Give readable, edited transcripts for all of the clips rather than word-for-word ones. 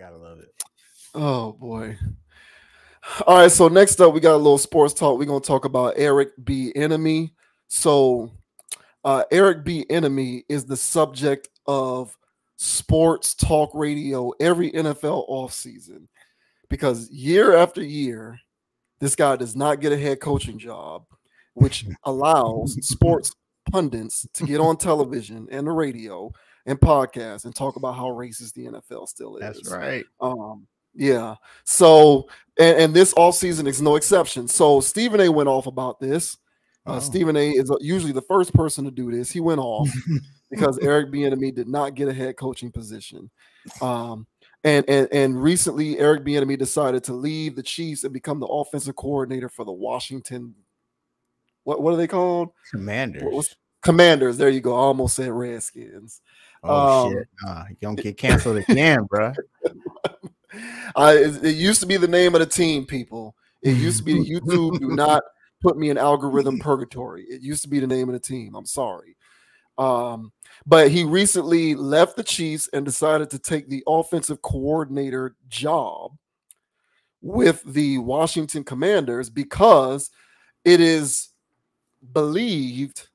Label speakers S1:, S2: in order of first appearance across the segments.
S1: Gotta love it.
S2: Oh boy. All right, so next up we got a little sports talk. We're gonna talk about Eric Bieniemy. So Eric Bieniemy is the subject of sports talk radio every NFL offseason because year after year, this guy does not get a head coaching job, which allows sports pundits to get on television and the radio and podcasts and talk about how racist the NFL still is.
S1: That's right.
S2: Yeah. So, and this offseason is no exception. So Stephen A went off about this. Stephen A is usually the first person to do this. He went off because Eric Bieniemy did not get a head coaching position. And recently, Eric Bieniemy decided to leave the Chiefs and become the offensive coordinator for the Washington. What are they called?
S1: Commanders.
S2: Commanders. There you go. I almost said Redskins.
S1: Shit! You don't get canceled again, bro.
S2: It used to be the name of the team, people. It used to be YouTube. Do not put me in algorithm purgatory. It used to be the name of the team. I'm sorry. But he recently left the Chiefs and decided to take the offensive coordinator job with the Washington Commanders because it is believed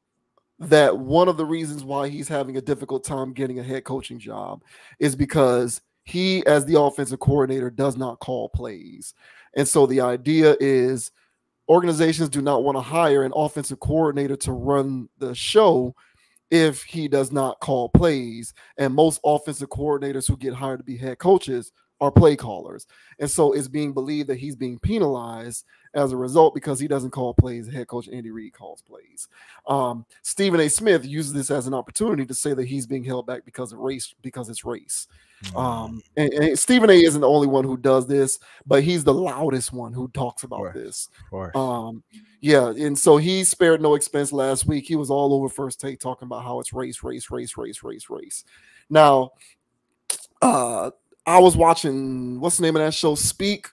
S2: that one of the reasons why he's having a difficult time getting a head coaching job is because he, as the offensive coordinator, does not call plays. And so the idea is organizations do not want to hire an offensive coordinator to run the show if he does not call plays. And most offensive coordinators who get hired to be head coaches are play callers. And so it's being believed that he's being penalized as a result because he doesn't call plays. Head coach Andy Reid calls plays. Stephen A. Smith uses this as an opportunity to say that he's being held back because of race, because it's race. And Stephen A. isn't the only one who does this, but he's the loudest one who talks about this.
S1: Of course.
S2: Yeah, and so he spared no expense last week. He was all over First Take talking about how it's race. Now, I was watching, what's the name of that show, Speak,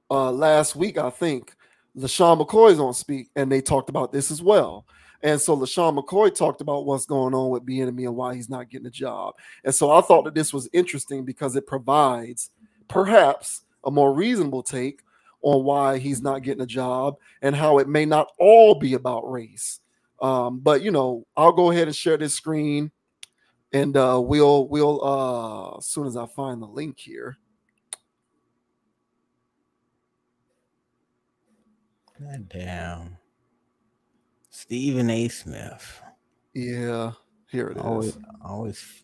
S2: last week, I think. LeSean McCoy's on Speak, and they talked about this as well. And so LeSean McCoy talked about what's going on with Bieniemy and why he's not getting a job. And so I thought that this was interesting because it provides perhaps a more reasonable take on why he's not getting a job and how it may not all be about race. But, you know, I'll go ahead and share this screen. And we'll as soon as I find the link here.
S1: God damn. Stephen A. Smith.
S2: Yeah, here it is.
S1: Always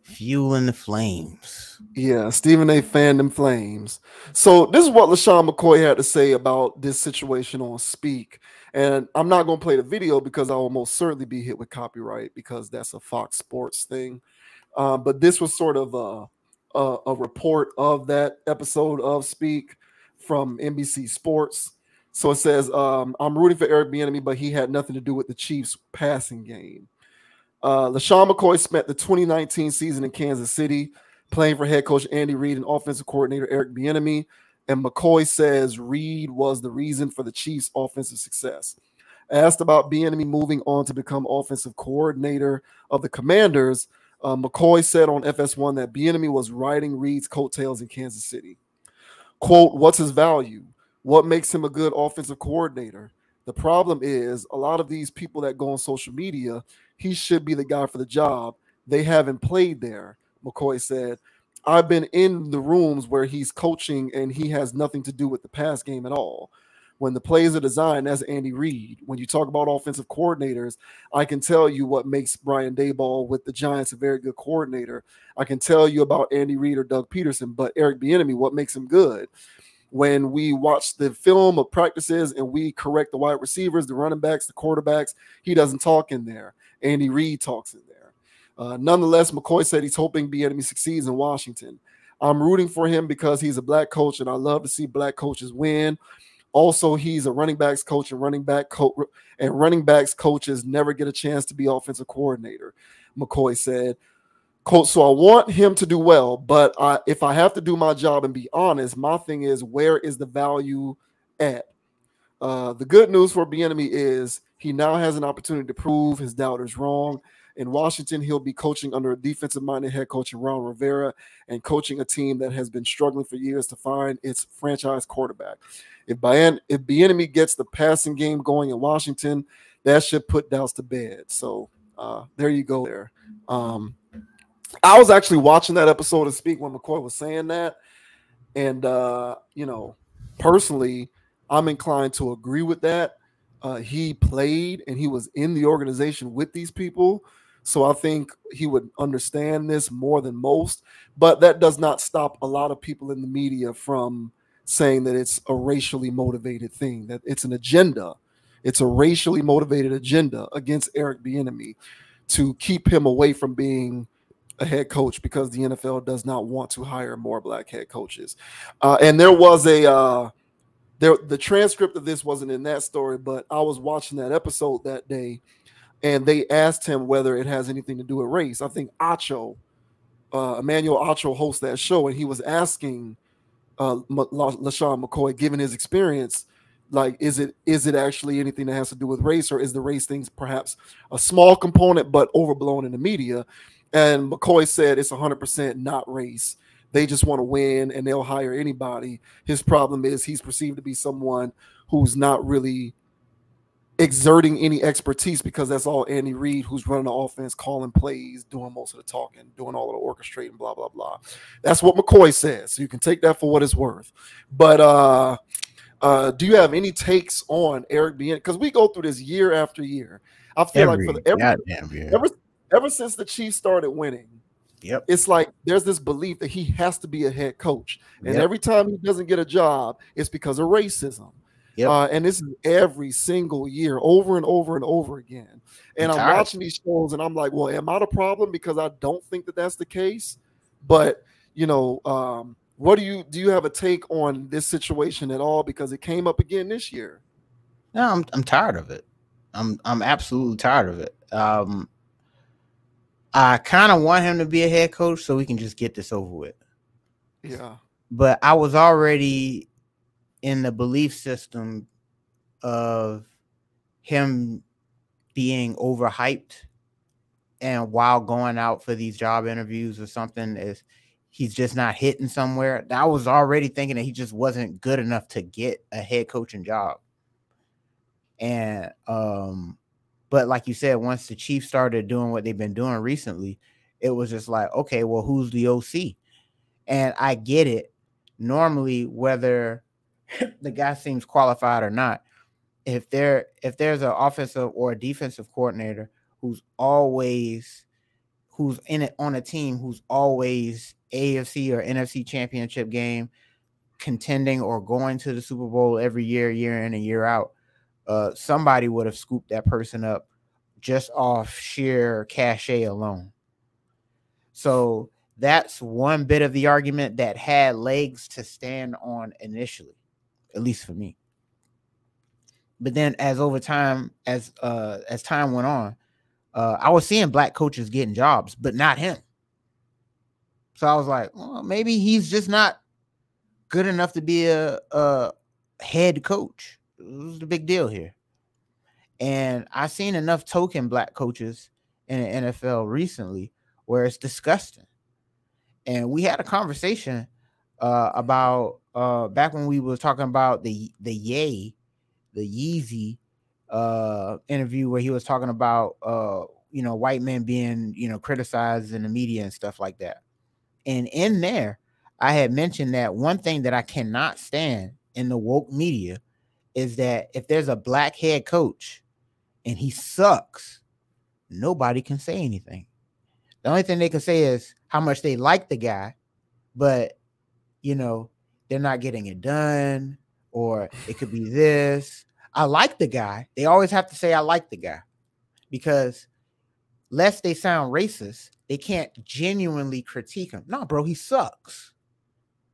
S1: fueling the flames.
S2: Yeah, Stephen A. fandom flames. So this is what LeSean McCoy had to say about this situation on Speak. And I'm not going to play the video because I will most certainly be hit with copyright because that's a Fox Sports thing. But this was sort of a report of that episode of Speak from NBC Sports. So it says, I'm rooting for Eric Bieniemy, but he had nothing to do with the Chiefs' passing game. LeSean McCoy spent the 2019 season in Kansas City playing for head coach Andy Reid and offensive coordinator Eric Bieniemy. And McCoy says Reid was the reason for the Chiefs' offensive success. Asked about Bieniemy moving on to become offensive coordinator of the Commanders, McCoy said on FS1 that Bieniemy was riding Reid's coattails in Kansas City. Quote, what's his value? What makes him a good offensive coordinator? The problem is a lot of these people that go on social media, he should be the guy for the job. They haven't played there, McCoy said. I've been in the rooms where he's coaching and he has nothing to do with the pass game at all. When the plays are designed, that's Andy Reid. When you talk about offensive coordinators, I can tell you what makes Brian Daboll with the Giants a very good coordinator. I can tell you about Andy Reid or Doug Peterson, but Eric Bieniemy, what makes him good? When we watch the film of practices and we correct the wide receivers, the running backs, the quarterbacks, he doesn't talk in there. Andy Reid talks in there. Nonetheless, McCoy said he's hoping Bieniemy succeeds in Washington. I'm rooting for him because he's a black coach, and I love to see black coaches win. Also, he's a running backs coach, and running backs coaches never get a chance to be offensive coordinator, McCoy said. Quote, so I want him to do well, but if I have to do my job and be honest, my thing is, where is the value at? The good news for Bieniemy is he now has an opportunity to prove his doubters wrong. In Washington, he'll be coaching under a defensive-minded head coach, Ron Rivera, and coaching a team that has been struggling for years to find its franchise quarterback. If Bieniemy gets the passing game going in Washington, that should put doubts to bed. So there you go there. I was actually watching that episode of Speak when McCoy was saying that. And, personally, I'm inclined to agree with that. He played and he was in the organization with these people. So I think he would understand this more than most. But that does not stop a lot of people in the media from saying that it's a racially motivated thing, that it's an agenda. It's a racially motivated agenda against Eric Bieniemy to keep him away from being a head coach because the NFL does not want to hire more black head coaches. And there was the transcript of this wasn't in that story, but I was watching that episode that day, and they asked him whether it has anything to do with race. I think Emmanuel Acho hosts that show, and he was asking LeSean McCoy, given his experience, like, is it actually anything that has to do with race, or is the race things perhaps a small component but overblown in the media? And McCoy said it's 100% not race. They just want to win, and they'll hire anybody. His problem is he's perceived to be someone who's not really exerting any expertise because that's all Andy Reid, who's running the offense, calling plays, doing most of the talking, doing all of the orchestrating, blah, blah, blah. That's what McCoy says. So you can take that for what it's worth. But do you have any takes on Eric Bieniemy? Because we go through this year after year. I feel like for ever since the Chiefs started winning, it's like there's this belief that he has to be a head coach. And every time he doesn't get a job, it's because of racism. And this is every single year, over and over and over again. And I'm watching these shows, and I'm like, well, am I the problem? Because I don't think that that's the case. But, what do you have a take on this situation at all? Because it came up again this year.
S1: No, I'm tired of it. I'm absolutely tired of it. I kind of want him to be a head coach so we can just get this over with.
S2: Yeah.
S1: But I was already in the belief system of him being overhyped, and while going out for these job interviews or something, is he's just not hitting somewhere. I was already thinking that he just wasn't good enough to get a head coaching job. And but like you said, once the Chiefs started doing what they've been doing recently, it was just like, okay, well, who's the OC? And I get it. Normally, whether the guy seems qualified or not, if there's an offensive or a defensive coordinator who's in it on a team who's always AFC or NFC championship game contending or going to the Super Bowl every year in and year out, somebody would have scooped that person up just off sheer cachet alone. So that's one bit of the argument that had legs to stand on initially, at least for me. But then as time went on, I was seeing black coaches getting jobs, but not him. So I was like, well, maybe he's just not good enough to be a head coach. This is the big deal here. And I've seen enough token black coaches in the NFL recently where it's disgusting. And we had a conversation about back when we were talking about the Yeezy interview where he was talking about white men being criticized in the media and stuff like that. And in there, I had mentioned that one thing that I cannot stand in the woke media is that if there's a black head coach and he sucks, nobody can say anything. The only thing they can say is how much they like the guy, but they're not getting it done, or it could be this. I like the guy. They always have to say I like the guy, because lest they sound racist, they can't genuinely critique him. No, bro, he sucks.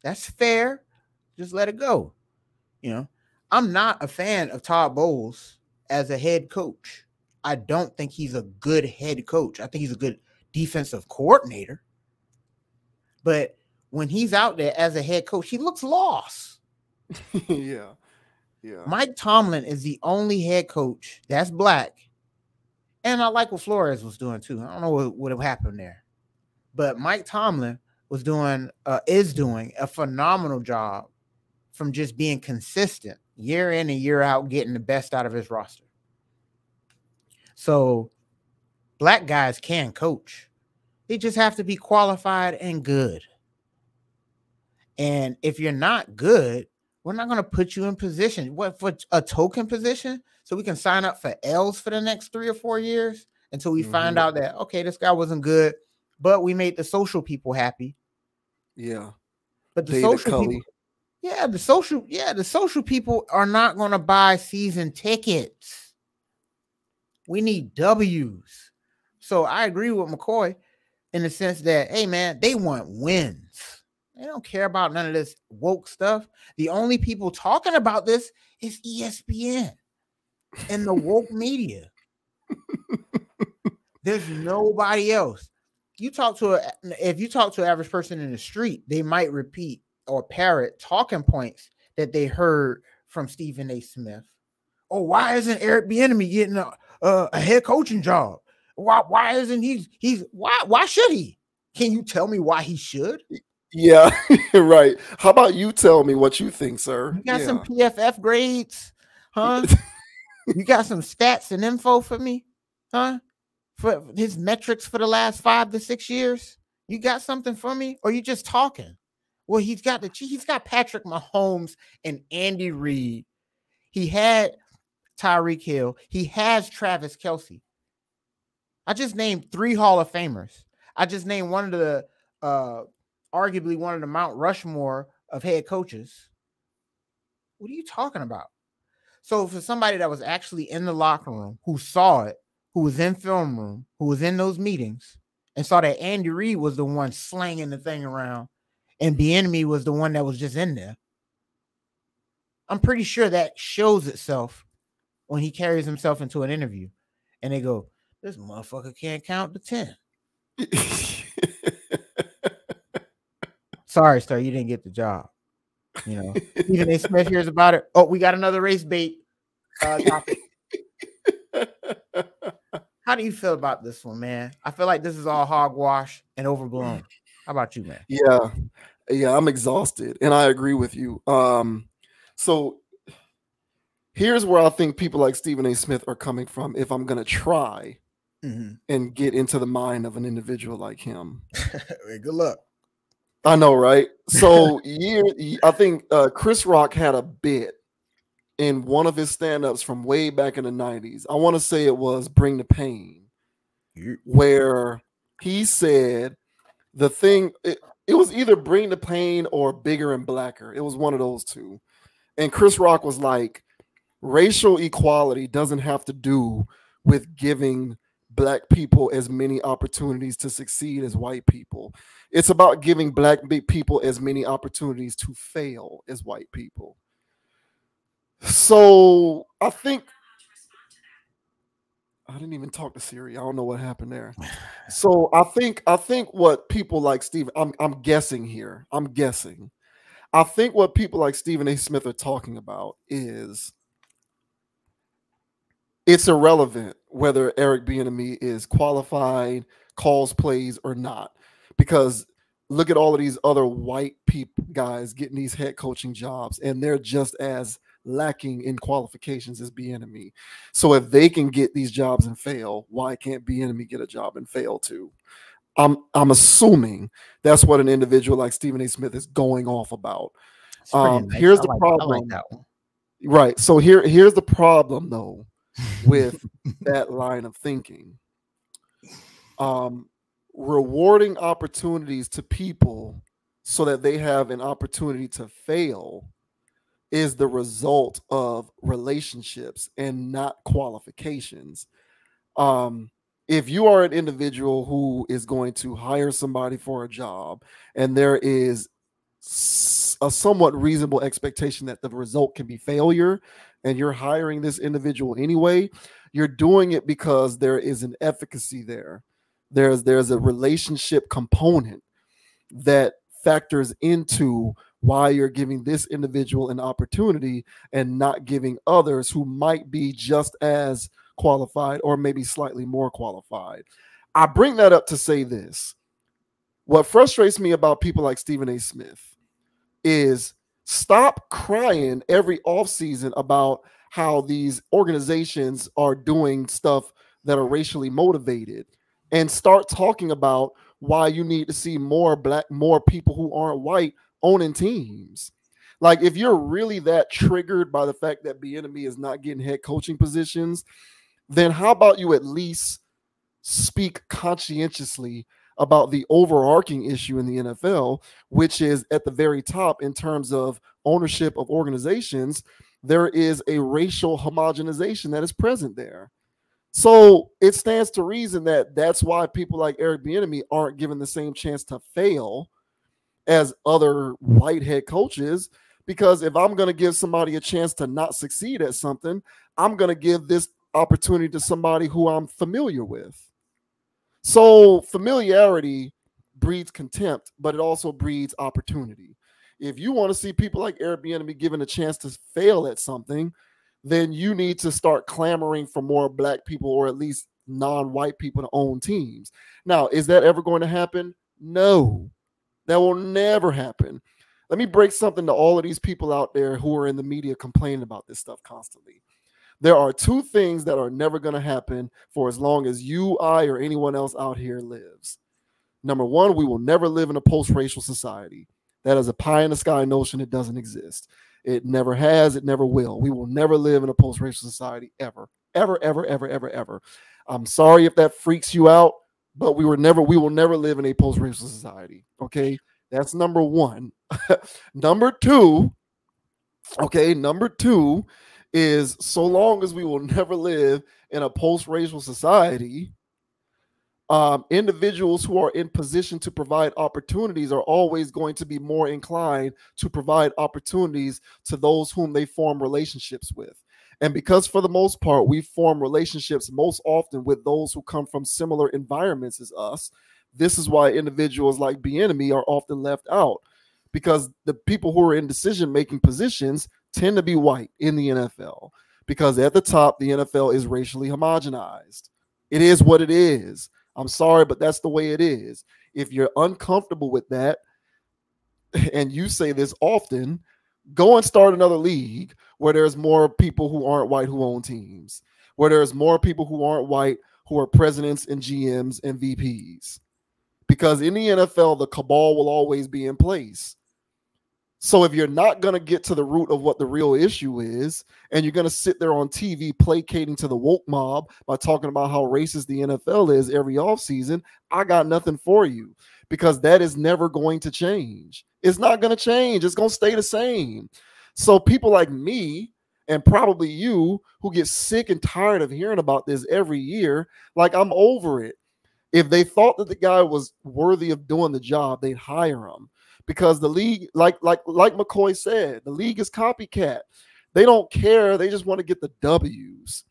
S1: That's fair. Just let it go. I'm not a fan of Todd Bowles as a head coach. I don't think he's a good head coach. I think he's a good defensive coordinator. But when he's out there as a head coach, he looks lost.
S2: Yeah.
S1: Mike Tomlin is the only head coach that's black And I like what Flores was doing too. I don't know what would have happened there, but Mike Tomlin is doing a phenomenal job from just being consistent year in and year out, getting the best out of his roster. So black guys can coach. They just have to be qualified and good. And if you're not good, we're not going to put you in position. What, for a token position? So we can sign up for L's for the next 3 or 4 years until we find out that, okay, this guy wasn't good, but we made the social people happy.
S2: Yeah.
S1: But the social people, the social people are not going to buy season tickets. We need W's. So I agree with McCoy in the sense that, hey, man, they want wins. They don't care about none of this woke stuff. The only people talking about this is ESPN and the woke media. There's nobody else. If you talk to an average person in the street, they might repeat or parrot talking points that they heard from Stephen A. Smith. Oh, why isn't Eric Bieniemy getting a head coaching job? Why isn't why should he? Can you tell me why he should?
S2: Yeah, right. How about you tell me what you think, sir?
S1: You got some PFF grades, huh? You got some stats and info for me, huh? For his metrics for the last 5 to 6 years? You got something for me? Or you just talking? Well, he's got Patrick Mahomes and Andy Reid. He had Tyreek Hill. He has Travis Kelce. I just named 3 Hall of Famers. I just named one of the arguably one of the Mount Rushmore of head coaches. What are you talking about? So for somebody that was actually in the locker room, who saw it, who was in film room, who was in those meetings, and saw that Andy Reid was the one slanging the thing around, and Bieniemy was the one that was just in there, I'm pretty sure that shows itself when he carries himself into an interview, and they go, "This motherfucker can't count to 10." Sorry, sir, you didn't get the job. You know, Stephen A. Smith hears about it. Oh, we got another race bait topic. How do you feel about this one, man? I feel like this is all hogwash and overblown. How about you, man?
S2: Yeah, I'm exhausted, and I agree with you. So here's where I think people like Stephen A. Smith are coming from. If I'm gonna try and get into the mind of an individual like him,
S1: hey, good luck.
S2: I know, right? So I think Chris Rock had a bit in one of his stand-ups from way back in the 90s. I want to say it was Bring the Pain, where he said the thing, it was either Bring the Pain or Bigger and Blacker. It was one of those two. And Chris Rock was like, racial equality doesn't have to do with giving black people as many opportunities to succeed as white people. It's about giving black people as many opportunities to fail as white people. So I think I didn't even talk to Siri. I don't know what happened there. So I think what people like Stephen, I'm guessing here. I think what people like Stephen A. Smith are talking about is it's irrelevant whether Eric Bieniemy is qualified, calls plays or not, because look at all of these other white people guys getting these head coaching jobs, and they're just as lacking in qualifications as Bieniemy. So if they can get these jobs and fail, why can't Bieniemy get a job and fail too? I'm assuming that's what an individual like Stephen A. Smith is going off about.
S1: Nice.
S2: Here's the problem.
S1: I like that one.
S2: Right. So here's the problem though with that line of thinking. Rewarding opportunities to people so that they have an opportunity to fail is the result of relationships and not qualifications. If you are an individual who is going to hire somebody for a job and there is a somewhat reasonable expectation that the result can be failure, and you're hiring this individual anyway, you're doing it because there is an efficacy there. There's a relationship component that factors into why you're giving this individual an opportunity and not giving others who might be just as qualified or maybe slightly more qualified. I bring that up to say this. What frustrates me about people like Stephen A. Smith is stop crying every offseason about how these organizations are doing stuff that are racially motivated and start talking about why you need to see more people who aren't white owning teams. Like, if you're really that triggered by the fact that Bieniemy is not getting head coaching positions, then how about you at least speak conscientiously about the overarching issue in the NFL, which is at the very top in terms of ownership of organizations. There is a racial homogenization that is present there. So it stands to reason that that's why people like Eric Bieniemy aren't given the same chance to fail as other white head coaches. Because if I'm going to give somebody a chance to not succeed at something, I'm going to give this opportunity to somebody who I'm familiar with. So familiarity breeds contempt, but it also breeds opportunity. If you want to see people like Eric Bieniemy given a chance to fail at something, then you need to start clamoring for more black people or at least non-white people to own teams. Now, is that ever going to happen? No, that will never happen. Let me break something to all of these people out there who are in the media complaining about this stuff constantly. There are two things that are never going to happen for as long as you, I, or anyone else out here lives. Number one, we will never live in a post-racial society. That is a pie-in-the-sky notion. It doesn't exist. It never has. It never will. We will never live in a post-racial society ever, ever, ever, ever, ever, ever. I'm sorry if that freaks you out, but we will never live in a post-racial society. Okay, that's number one. Number two is so long as we will never live in a post-racial society, individuals who are in position to provide opportunities are always going to be more inclined to provide opportunities to those whom they form relationships with. And because for the most part, we form relationships most often with those who come from similar environments as us, this is why individuals like Bieniemy are often left out, because the people who are in decision-making positions tend to be white in the NFL, because at the top, the NFL is racially homogenized. It is what it is. I'm sorry, but that's the way it is. If you're uncomfortable with that, and you say this often, go and start another league where there's more people who aren't white who own teams, where there's more people who aren't white who are presidents and GMs and VPs. Because in the NFL, the cabal will always be in place. So if you're not going to get to the root of what the real issue is, and you're going to sit there on TV placating to the woke mob by talking about how racist the NFL is every offseason, I got nothing for you, because that is never going to change. It's not going to change. It's going to stay the same. So people like me, and probably you, who get sick and tired of hearing about this every year, like, I'm over it. If they thought that the guy was worthy of doing the job, they'd hire him. Because the league, like McCoy said, the league is copycat. They don't care. They just want to get the W's.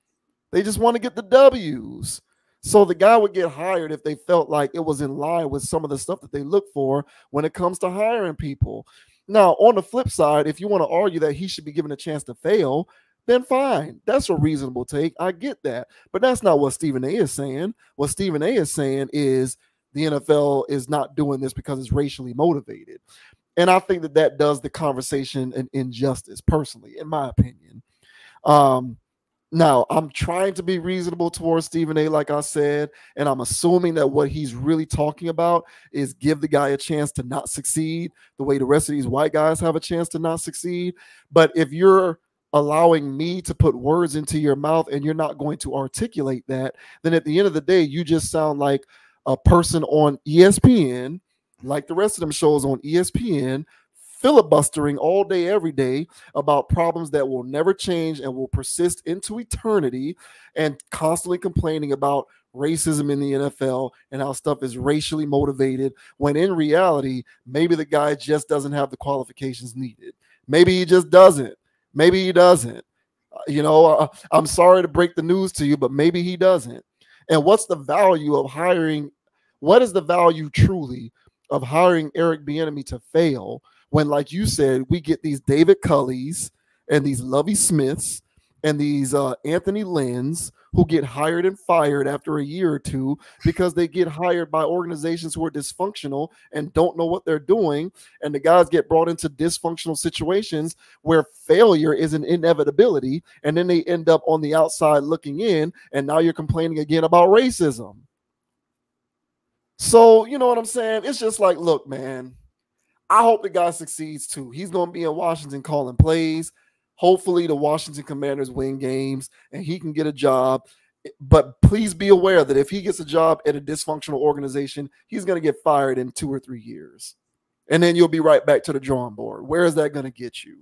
S2: So the guy would get hired if they felt like it was in line with some of the stuff that they look for when it comes to hiring people. Now, on the flip side, if you want to argue that he should be given a chance to fail, then fine. That's a reasonable take. I get that. But that's not what Stephen A is saying. What Stephen A is saying is the NFL is not doing this because it's racially motivated. And I think that does the conversation an injustice, personally, in my opinion. Now, I'm trying to be reasonable towards Stephen A, like I said, and I'm assuming that what he's really talking about is give the guy a chance to not succeed the way the rest of these white guys have a chance to not succeed. But if you're allowing me to put words into your mouth and you're not going to articulate that, then at the end of the day, you just sound like a person on ESPN, like the rest of them shows on ESPN, filibustering all day, every day about problems that will never change and will persist into eternity, and constantly complaining about racism in the NFL and how stuff is racially motivated, when in reality, maybe the guy just doesn't have the qualifications needed. Maybe he just doesn't. Maybe he doesn't. I'm sorry to break the news to you, but maybe he doesn't. And what's the value of hiring? What is the value truly of hiring Eric Bieniemy to fail when, like you said, we get these David Cullys and these Lovie Smiths and these Anthony Lynn's who get hired and fired after a year or two because they get hired by organizations who are dysfunctional and don't know what they're doing. And the guys get brought into dysfunctional situations where failure is an inevitability. And then they end up on the outside looking in. And now you're complaining again about racism. So, you know what I'm saying? It's just like, look, man, I hope the guy succeeds too. He's going to be in Washington calling plays. Hopefully the Washington Commanders win games and he can get a job. But please be aware that if he gets a job at a dysfunctional organization, he's going to get fired in 2 or 3 years. And then you'll be right back to the drawing board. Where is that going to get you?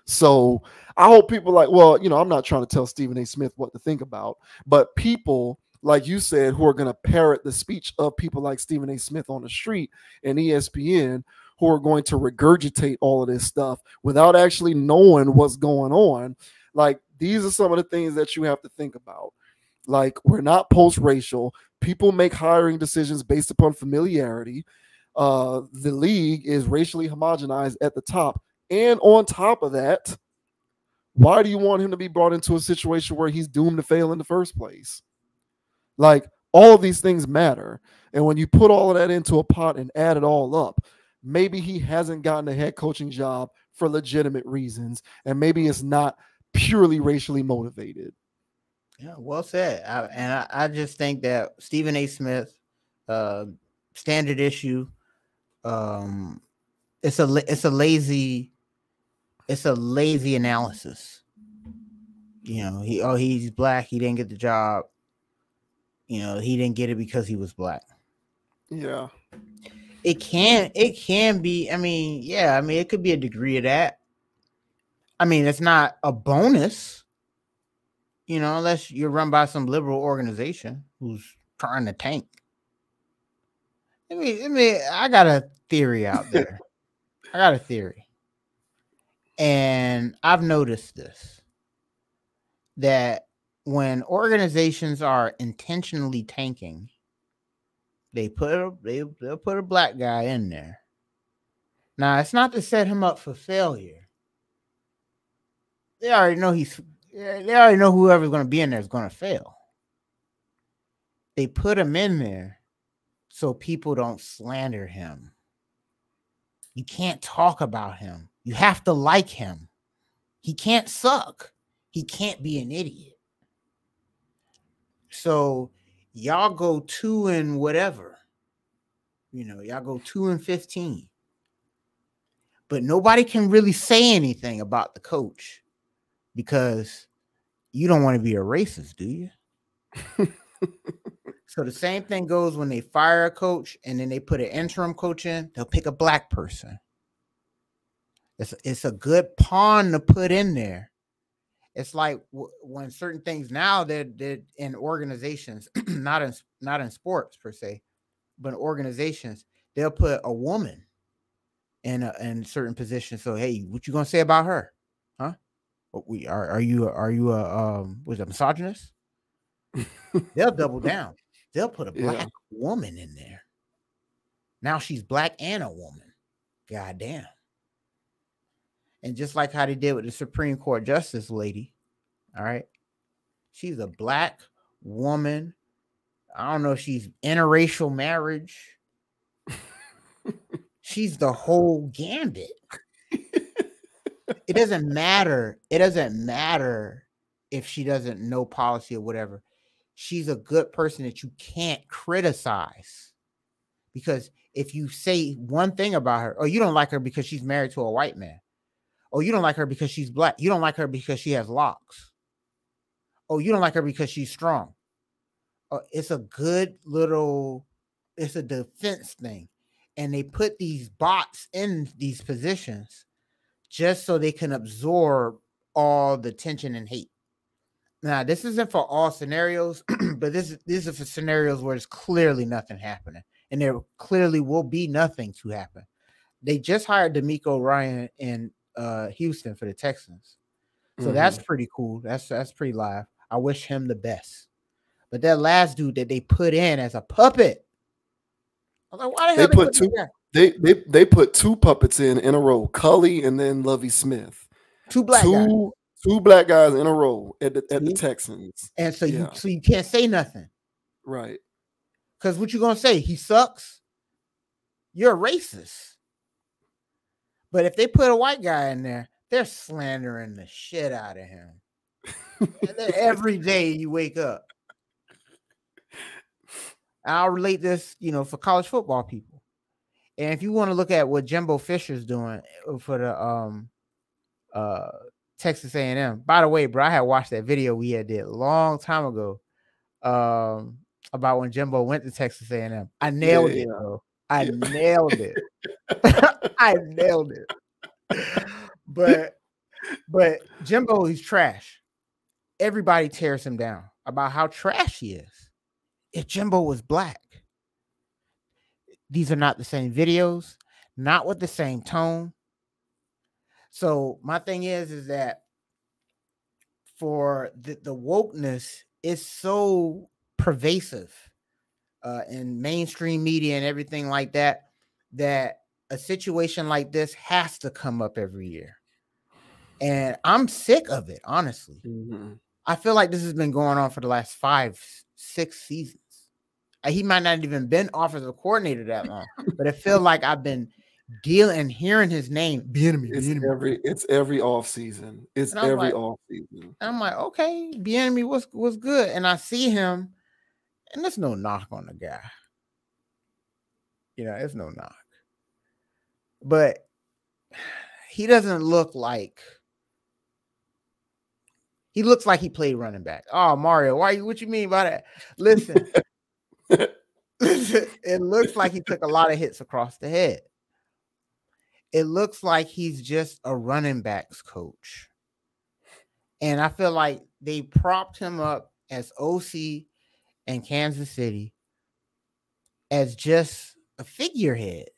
S2: So I hope people like, well, you know, I'm not trying to tell Stephen A. Smith what to think about, but people like you said, who are going to parrot the speech of people like Stephen A. Smith on the street and ESPN, who are going to regurgitate all of this stuff without actually knowing what's going on. Like, these are some of the things that you have to think about. Like, we're not post-racial. People make hiring decisions based upon familiarity. The league is racially homogenized at the top. And on top of that, why do you want him to be brought into a situation where he's doomed to fail in the first place? Like, all of these things matter. And when you put all of that into a pot and add it all up, maybe he hasn't gotten a head coaching job for legitimate reasons. And maybe it's not purely racially motivated.
S1: Yeah, well said. I just think that Stephen A. Smith, standard issue, it's a lazy analysis. You know, he's black, he didn't get the job. You know, he didn't get it because he was black.
S2: Yeah.
S1: It can be, I mean, yeah, I mean, it could be a degree of that. I mean, it's not a bonus, you know, unless you're run by some liberal organization who's trying to tank. I mean, I got a theory out there. I got a theory. And I've noticed this, that when organizations are intentionally tanking, they'll put a black guy in there. Now, it's not to set him up for failure. They already know whoever's going to be in there is going to fail. They put him in there so people don't slander him. You can't talk about him. You have to like him. He can't suck. He can't be an idiot. So y'all go 2 and whatever. You know, y'all go 2 and 15. But nobody can really say anything about the coach because you don't want to be a racist, do you? So the same thing goes when they fire a coach and then they put an interim coach in, they'll pick a black person. It's a good pawn to put in there. It's like when certain things now they're in organizations, not in sports per se, but in organizations, they'll put a woman in certain positions. So, hey, what you gonna say about her? Huh? Are you was a misogynist? They'll double down. They'll put a black woman in there. Now she's black and a woman. God damn. And just like how they did with the Supreme Court Justice lady, all right? She's a black woman. I don't know if she's interracial marriage. She's the whole gambit. It doesn't matter. It doesn't matter if she doesn't know policy or whatever. She's a good person that you can't criticize. Because if you say one thing about her, or you don't like her because she's married to a white man, or you don't like her because she's black, you don't like her because she has locks, oh, you don't like her because she's strong. It's a good little, it's a defense thing. And they put these bots in these positions just so they can absorb all the tension and hate. Now, this isn't for all scenarios, but this is for scenarios where there's clearly nothing happening. And there clearly will be nothing to happen. They just hired D'Amico Ryan in Houston for the Texans. So that's pretty cool. That's pretty live. I wish him the best. But that last dude that they put in as a puppet, I was like, why the hell
S2: they put 2 puppets in a row, Cully and then Lovie Smith.
S1: 2 black guys.
S2: 2 black guys in a row at the
S1: See?
S2: Texans.
S1: And so
S2: Yeah.
S1: you can't say nothing.
S2: Right.
S1: Because what you gonna say? He sucks? You're a racist. But if they put a white guy in there, they're slandering the shit out of him. Every day you wake up. I'll relate this, for college football people. And if you want to look at what Jimbo Fisher's doing for the Texas A&M, by the way, bro, I had watched that video we did a long time ago about when Jimbo went to Texas A&M. I nailed it, bro. I nailed it. I nailed it. But Jimbo, he's trash. Everybody tears him down about how trash he is. If Jimbo was black, these are not the same videos, not with the same tone. So my thing is that for the wokeness is so pervasive in mainstream media and everything like that, that a situation like this has to come up every year. And I'm sick of it, honestly.
S2: Mm-hmm.
S1: I feel like this has been going on for the last 5-6 seasons. He might not even been offensive coordinator that long, but I feel like I've been hearing his name. Bieniemy.
S2: It's every off season. It's every off season.
S1: I'm like, okay, Bieniemy was good, and I see him, and there's no knock on the guy. There's no knock, but he doesn't look like. He looks like he played running back. Oh, Mario, what you mean by that? Listen, it looks like he took a lot of hits across the head. It looks like he's just a running backs coach. And I feel like they propped him up as OC in Kansas City as just a figurehead.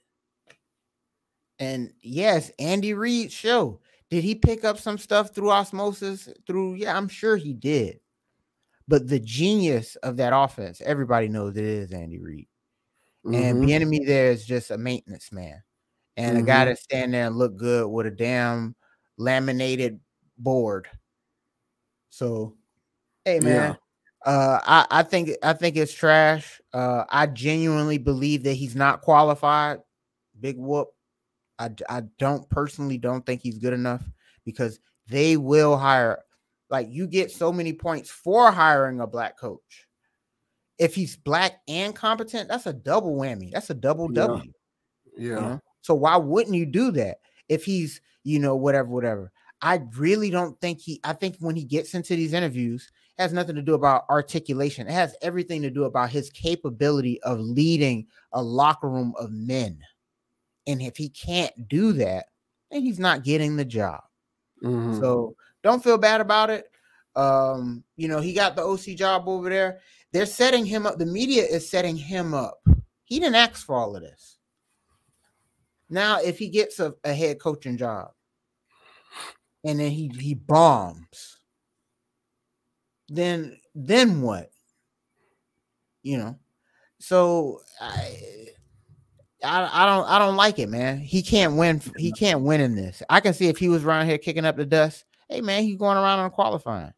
S1: And yes, Andy Reid's show. Did he pick up some stuff through osmosis? Yeah, I'm sure he did. But the genius of that offense, everybody knows it is Andy Reid. Mm-hmm. And Bieniemy there is just a maintenance man. And a guy that stand there and look good with a damn laminated board. So, hey, man, I think it's trash. I genuinely believe that he's not qualified. Big whoop. I don't think he's good enough, because they will hire, like, you get so many points for hiring a black coach. If he's black and competent, that's a double whammy. That's a double W.
S2: Yeah.
S1: So why wouldn't you do that if he's, whatever? I really don't think I think when he gets into these interviews, it has nothing to do about articulation. It has everything to do about his capability of leading a locker room of men. And if he can't do that, then he's not getting the job. Mm-hmm. So don't feel bad about it. He got the OC job over there. They're setting him up. The media is setting him up. He didn't ask for all of this. Now, if he gets a head coaching job and then he bombs, then what? So I don't like it, man. He can't win. He can't win in this. I can see if he was around here kicking up the dust. Hey, man, he's going around on qualifying.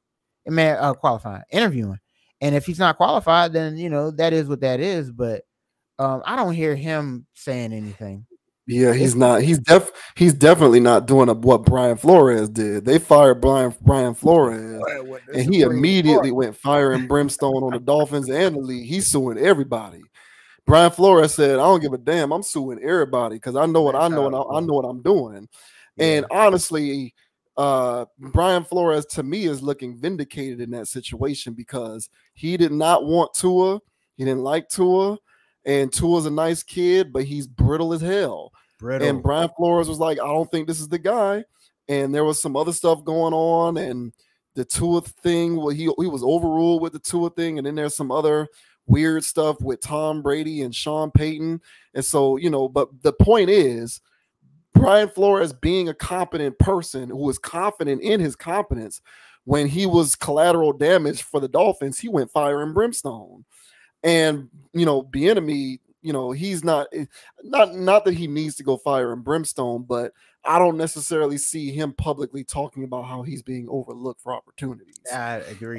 S1: Interviewing. And if he's not qualified, then that is what that is. But I don't hear him saying anything.
S2: Yeah, he's not. He's definitely not doing what Brian Flores did. They fired Brian Flores, and he immediately went fire and brimstone on the Dolphins and the league. He's suing everybody. Brian Flores said, "I don't give a damn. I'm suing everybody because I know what I know what I'm doing." Yeah. And honestly, Brian Flores to me is looking vindicated in that situation because he did not want Tua. He didn't like Tua. And Tua's a nice kid, but he's brittle as hell. And Brian Flores was like, I don't think this is the guy. And there was some other stuff going on. And the Tua thing, well, he was overruled with the Tua thing. And then there's some other weird stuff with Tom Brady and Sean Payton. And so, but the point is, Brian Flores being a competent person who was confident in his competence, when he was collateral damage for the Dolphins, he went fire and brimstone. And, Bieniemy, you know, he's not that he needs to go fire and brimstone, but I don't necessarily see him publicly talking about how he's being overlooked for opportunities.
S1: I agree.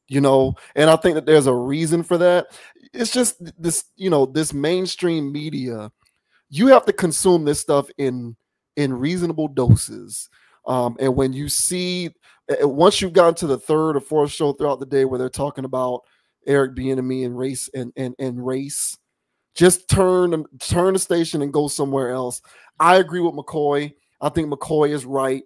S2: You know, and I think that there's a reason for that. It's just this, you know, this mainstream media, you have to consume this stuff in reasonable doses. And when you see, once you've gotten to the third or fourth show throughout the day where they're talking about Eric Bieniemy and race and race, just turn the station and go somewhere else. I agree with McCoy. I think McCoy is right.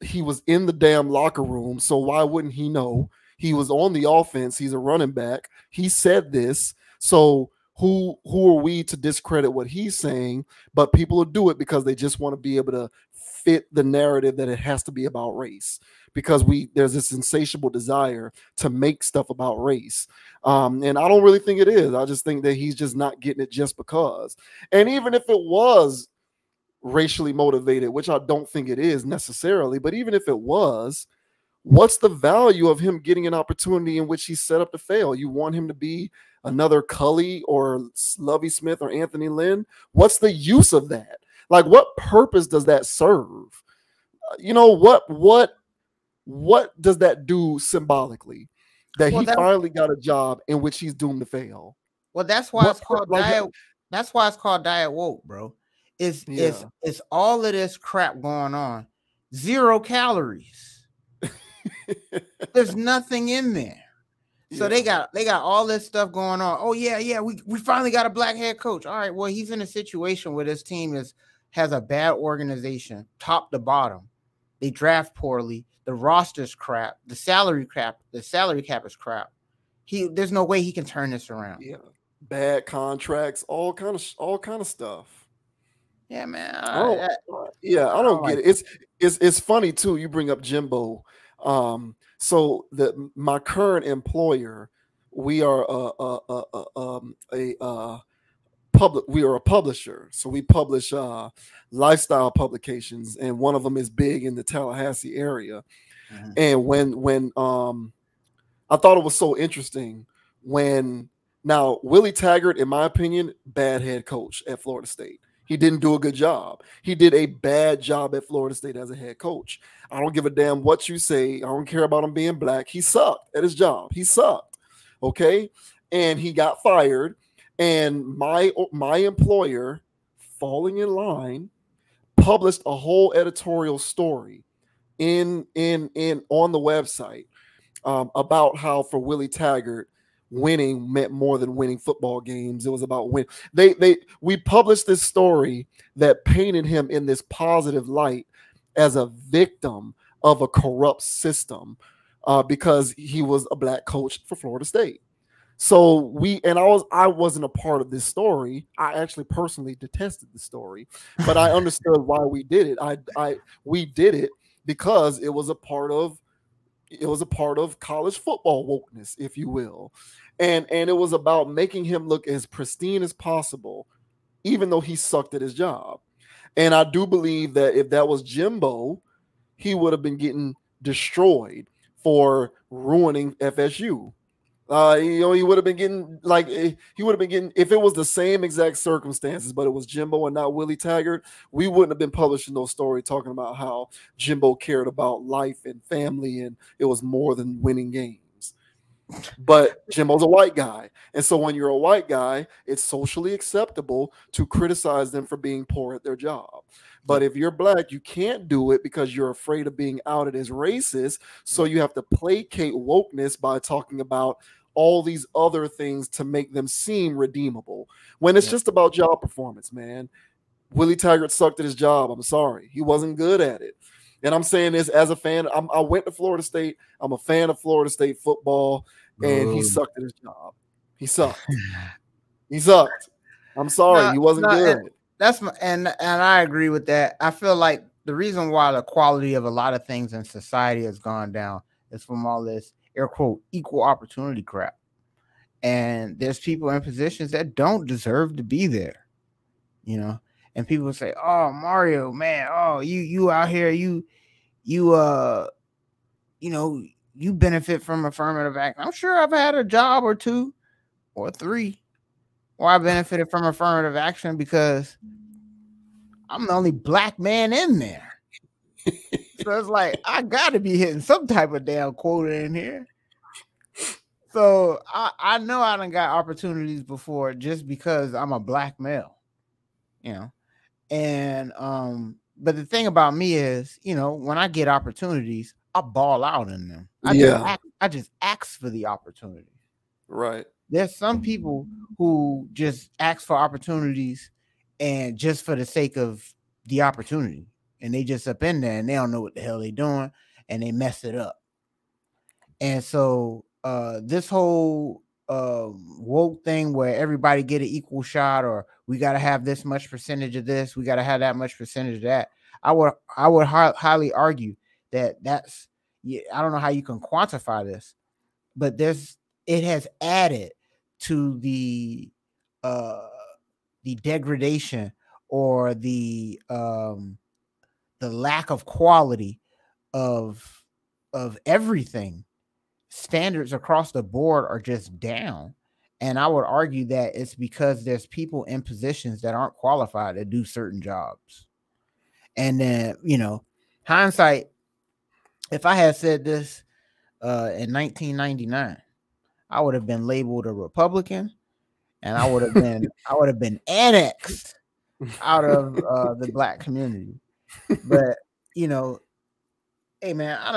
S2: He was in the damn locker room, so why wouldn't he know? He was on the offense. He's a running back. He said this. So who are we to discredit what he's saying? But people will do it because they just want to be able to fit the narrative that it has to be about race, because there's this insatiable desire to make stuff about race. And I don't really think it is. I just think that he's just not getting it just because. And even if it was racially motivated, which I don't think it is necessarily, but even if it was, what's the value of him getting an opportunity in which he's set up to fail? You want him to be another Cully or Lovie Smith or Anthony Lynn? What's the use of that? Like, what purpose does that serve? You know, what does that do symbolically? That he finally got a job in which he's doomed to fail.
S1: Well, that's why it's called diet. That's why it's called diet woke, bro. It's all of this crap going on. 0 calories. There's nothing in there. So they got all this stuff going on. Oh yeah, we finally got a black head coach. All right, well, he's in a situation where this team has a bad organization, top to bottom. They draft poorly. The roster's crap. The salary cap is crap. There's no way he can turn this around.
S2: Yeah, bad contracts, all kind of stuff.
S1: Yeah, man.
S2: I don't get it. It's funny too. You bring up Jimbo. So my current employer, we are we are a publisher. So we publish lifestyle publications, and one of them is big in the Tallahassee area. Mm-hmm. And when I thought it was so interesting when now Willie Taggart, in my opinion, bad head coach at Florida State. He didn't do a good job. He did a bad job at Florida State as a head coach. I don't give a damn what you say. I don't care about him being black. He sucked at his job. He sucked. Okay. And he got fired. And my employer, falling in line, published a whole editorial story on the website about how for Willie Taggart, winning meant more than winning football games. It was about win. We published this story that painted him in this positive light as a victim of a corrupt system because he was a black coach for Florida State. So I wasn't a part of this story. I actually personally detested the story, but I understood why we did it. We did it because it was a part of college football wokeness, if you will. And it was about making him look as pristine as possible, even though he sucked at his job. And I do believe that if that was Jimbo, he would have been getting destroyed for ruining FSU. He would have been getting if it was the same exact circumstances, but it was Jimbo and not Willie Taggart, we wouldn't have been publishing those stories talking about how Jimbo cared about life and family and it was more than winning games. But Jimbo's a white guy. And so when you're a white guy, it's socially acceptable to criticize them for being poor at their job. But if you're black, you can't do it because you're afraid of being outed as racist. So you have to placate wokeness by talking about all these other things to make them seem redeemable. When it's just about job performance, man. Willie Taggart sucked at his job. I'm sorry. He wasn't good at it. And I'm saying this as a fan. I went to Florida State. I'm a fan of Florida State football. And he sucked at his job. He sucked. He sucked. I'm sorry. He wasn't good.
S1: And I agree with that. I feel like the reason why the quality of a lot of things in society has gone down is from all this air quote equal opportunity crap. And there's people in positions that don't deserve to be there, you know. And people say, "Oh, Mario, man, oh, you out here, you benefit from affirmative action." I'm sure I've had a job or 2 or 3 Well, I benefited from affirmative action because I'm the only black man in there. So it's like I gotta be hitting some type of damn quota in here. So I know I done got opportunities before just because I'm a black male, you know. And but the thing about me is, when I get opportunities, I ball out in them.
S2: Yeah.
S1: I just ask for the opportunity.
S2: Right.
S1: There's some people who just ask for opportunities and just for the sake of the opportunity. And they just up in there and they don't know what the hell they doing and they mess it up. And so this whole woke thing where everybody get an equal shot, or we got to have this much percentage of this, we got to have that much percentage of that. I would highly argue that that's, yeah, I don't know how you can quantify this, but it has added to uh the degradation or the lack of quality of everything. Standards across the board are just down. And I would argue that it's because there's people in positions that aren't qualified to do certain jobs. And then, hindsight, if I had said this in 1999, I would have been labeled a Republican, and I would have been annexed out of the black community. But hey man, I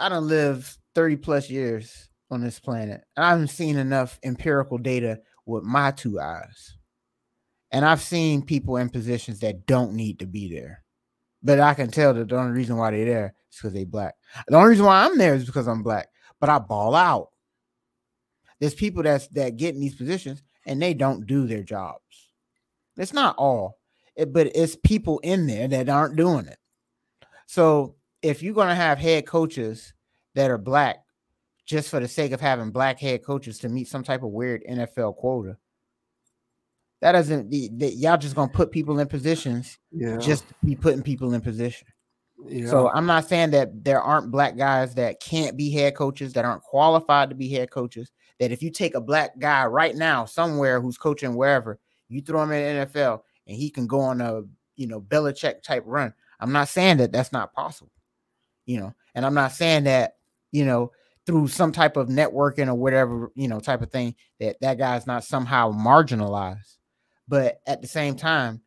S1: don't live 30 plus years on this planet, and I've seen enough empirical data with my two eyes. And I've seen people in positions that don't need to be there. But I can tell that the only reason why they're there is because they black. The only reason why I'm there is because I'm black. But I ball out. There's people that get in these positions and they don't do their jobs. It's not all, but it's people in there that aren't doing it. So if you're going to have head coaches that are black just for the sake of having black head coaches to meet some type of weird NFL quota, that doesn't, y'all just going to put people in positions just to be putting people in position. Yeah. So I'm not saying that there aren't black guys that can't be head coaches, that aren't qualified to be head coaches, that if you take a black guy right now somewhere who's coaching wherever, you throw him in the NFL and he can go on a, Belichick type run. I'm not saying that that's not possible, and I'm not saying that, through some type of networking or whatever, type of thing, that guy's not somehow marginalized. But at the same time,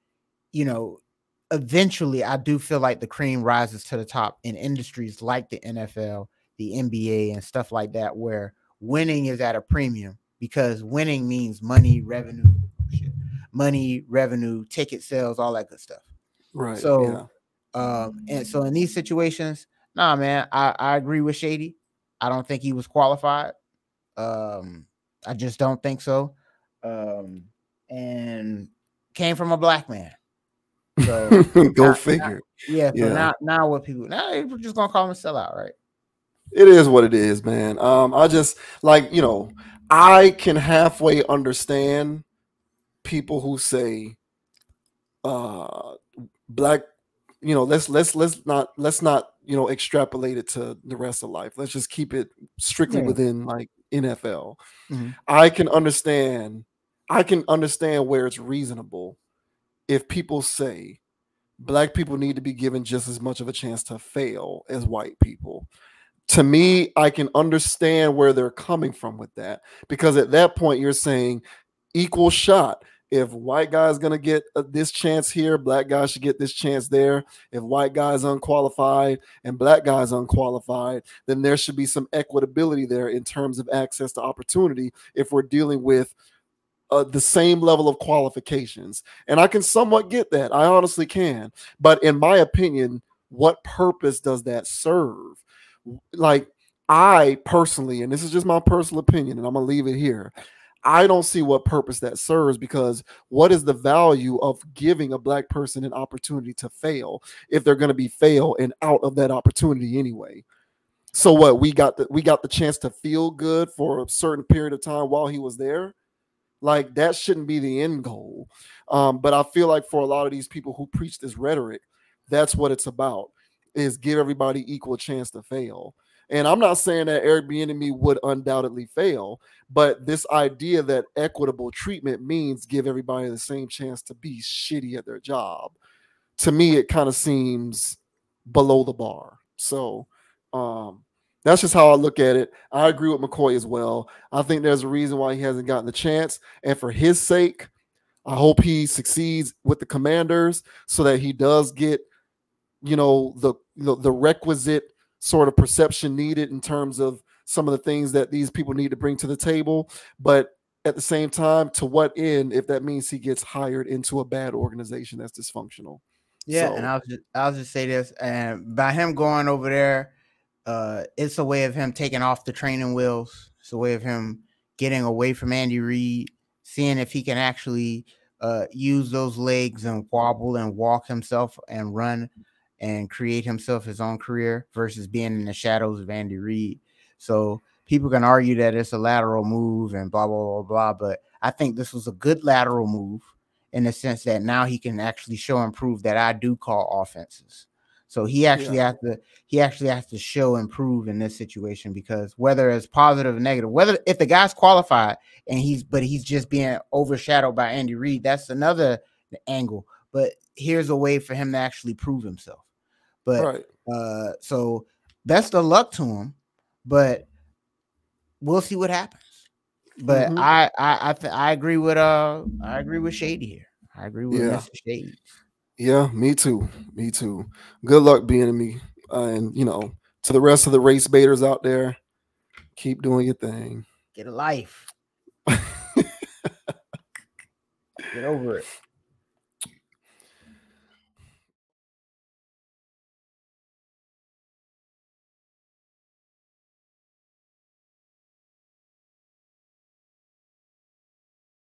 S1: eventually I do feel like the cream rises to the top in industries like the NFL, the NBA, and stuff like that, where winning is at a premium because winning means money, revenue, ticket sales, all that good stuff.
S2: Right.
S1: So, and so in these situations, nah, man, I agree with Shady. I don't think he was qualified. I just don't think so. And came from a black man. So
S2: go figure.
S1: So now what people we're just gonna call him a sellout, right?
S2: It is what it is, man. I just I can halfway understand people who say black, let's not extrapolate it to the rest of life. Let's just keep it strictly within like NFL. Mm-hmm. I can understand where it's reasonable if people say black people need to be given just as much of a chance to fail as white people. To me, I can understand where they're coming from with that, because at that point you're saying equal shot. If white guy is going to get this chance here, black guy should get this chance there. If white guy is unqualified and black guy is unqualified, then there should be some equitability there in terms of access to opportunity if we're dealing with the same level of qualifications. And I can somewhat get that. I honestly can. But in my opinion, what purpose does that serve? Like, I personally, and this is just my personal opinion, and I'm going to leave it here, I don't see what purpose that serves, because what is the value of giving a black person an opportunity to fail if they're going to be fail and out of that opportunity anyway? So what, we got the chance to feel good for a certain period of time while he was there? Like, that shouldn't be the end goal. But I feel like for a lot of these people who preach this rhetoric, that's what it's about, is give everybody equal chance to fail. And I'm not saying that Eric Bieniemy would undoubtedly fail, but this idea that equitable treatment means give everybody the same chance to be shitty at their job, to me, it kind of seems below the bar. So that's just how I look at it. I agree with McCoy as well. I think there's a reason why he hasn't gotten the chance. And for his sake, I hope he succeeds with the Commanders so that he does get, the requisite sort of perception needed in terms of some of the things that these people need to bring to the table. But at the same time, to what end if that means he gets hired into a bad organization that's dysfunctional?
S1: Yeah, and I'll just say this, and by him going over there, it's a way of him taking off the training wheels. It's a way of him getting away from Andy Reid, seeing if he can actually use those legs and wobble and walk himself and run and create himself his own career versus being in the shadows of Andy Reid. So people can argue that it's a lateral move and blah, blah, blah, blah. But I think this was a good lateral move in the sense that now he can actually show and prove that I do call offenses. So he actually has to show and prove in this situation, because whether it's positive or negative, whether if the guy's qualified and he's just being overshadowed by Andy Reid, that's another angle. But here's a way for him to actually prove himself. But so best of luck to him, but we'll see what happens. But I agree with Shady here. I agree with Mr. Shady.
S2: Yeah, me too. Me too. Good luck Bieniemy. And to the rest of the race baiters out there, keep doing your thing.
S1: Get a life. Get over it.